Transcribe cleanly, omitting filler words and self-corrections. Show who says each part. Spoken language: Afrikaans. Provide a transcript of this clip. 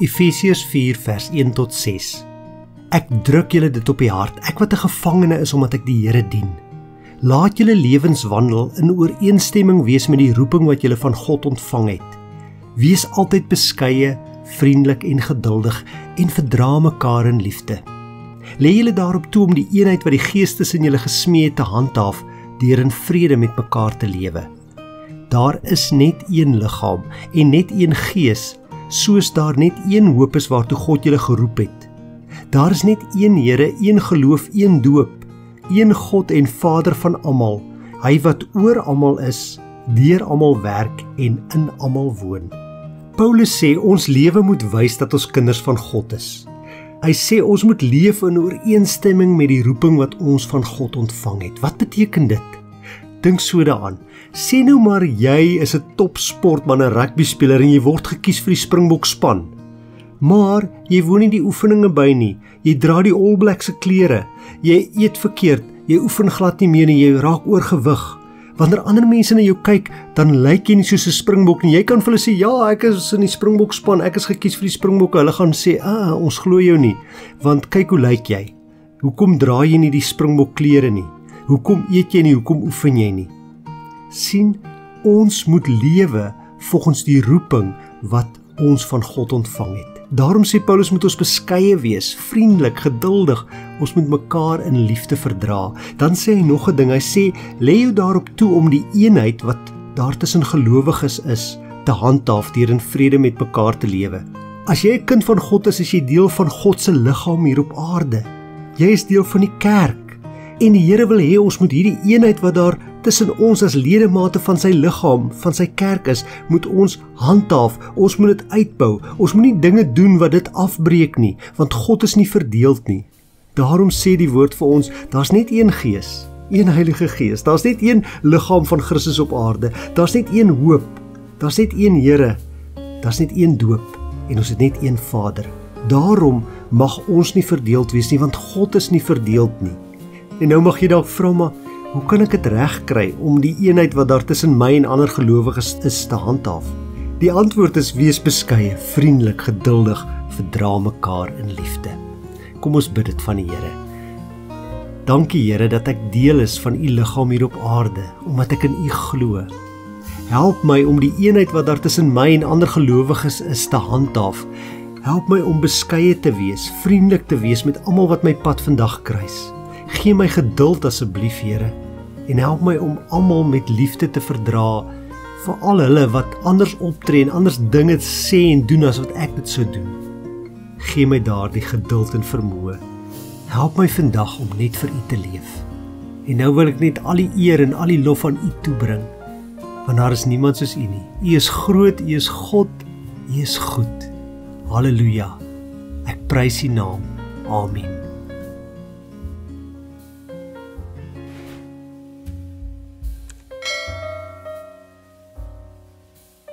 Speaker 1: Efesiërs 4 vers 1 tot 6. Ek druk julle dit op die hart, ek wat 'n gevangene is omdat ek die Here dien. Laat julle lewenswandel in ooreenstemming wees met die roeping wat julle van God ontvang het. Wees altyd beskeie, vriendelik en geduldig en verdra mekaar in liefde. Lê julle daarop toe om die eenheid wat die Gees tussen julle gesmee het te handhaaf deur in vrede met mekaar te lewe. Daar is net een liggaam en net een Gees, soos daar net een hoop is waartoe God julle geroep het. Daar is net een Here, een geloof, een doop, een God en Vader van almal, hy wat oor almal is, deur almal werk en in almal woon. Paulus sê ons lewe moet wys dat ons kinders van God is. Hy sê ons moet leef in ooreenstemming met die roeping wat ons van God ontvang het. Wat beteken dit? Dink so daaraan. Sê nou maar jy is 'n topsportman, 'n rugbyspeler en jy word gekies vir die Springbok span. Maar jy woon nie die oefeninge by nie. Jy dra die All Blacks se klere. Jy eet verkeerd. Jy oefen glad nie meer nie. Jy raak oorgewig. Wanneer ander mense na jou kyk, dan lyk jy nie soos 'n Springbok nie. Jy kan vir hulle sê, ja, ek is in die Springbok span, ek is gekies vir die Springbokke. Hulle gaan sê, ons glo jou nie, want kyk hoe lyk jy. Hoekom dra jy nie die Springbok klere nie? Hoekom eet jy nie? Hoekom oefen jy nie? Sien, ons moet lewe volgens die roeping wat ons van God ontvang het. Daarom sê Paulus moet ons beskeie wees, vriendelik, geduldig, ons moet mekaar in liefde verdra. Dan sê hy nog 'n ding, hy sê, lê jou daarop toe om die eenheid wat daar tussen gelowiges is, te handhaaf deur in vrede met mekaar te lewe. As jy 'n kind van God is jy deel van God se liggaam hier op aarde. Jy is deel van die kerk. En die Here wil hê ons moet hierdie eenheid wat daar tussen ons as ledemate van sy liggaam, van sy kerk is, moet ons handhaaf, ons moet dit uitbou, ons moet nie dinge doen wat dit afbreek nie, want God is nie verdeeld nie. Daarom sê die woord vir ons, daar's net een Gees, een Heilige Gees, daar's net een liggaam van Christus op aarde, daar's net een hoop, daar's net een Here, daar's net een doop, en ons het net een Vader. Daarom mag ons nie verdeeld wees nie, want God is nie verdeeld nie. En nou mag jy dalk vra, maar hoe kan ek dit regkry om die eenheid wat daar tussen my en ander gelowiges is te handhaaf? Die antwoord is wees beskeie, vriendelik, geduldig, verdra mekaar in liefde. Kom ons bid dit van die Here. Dankie Here dat ek deel is van u liggaam hier op aarde, omdat ek in u glo. Help my om die eenheid wat daar tussen my en ander gelowiges is te handhaaf. Help my om beskeie te wees, vriendelik te wees met almal wat my pad vandag kruis. Gee my geduld asseblief, Here, en help my om almal met liefde te verdra, veral hulle wat anders optree en anders dinge sê en doen as wat ek dit sou doen. Gee my daardie geduld en vermoë. Help my vandag om net vir u te leef. En nou wil ek net al die eer en al die lof aan u toebring, want daar is niemand soos u nie. U is groot, u is God, u is goed. Halleluja. Ek prys u naam. Amen.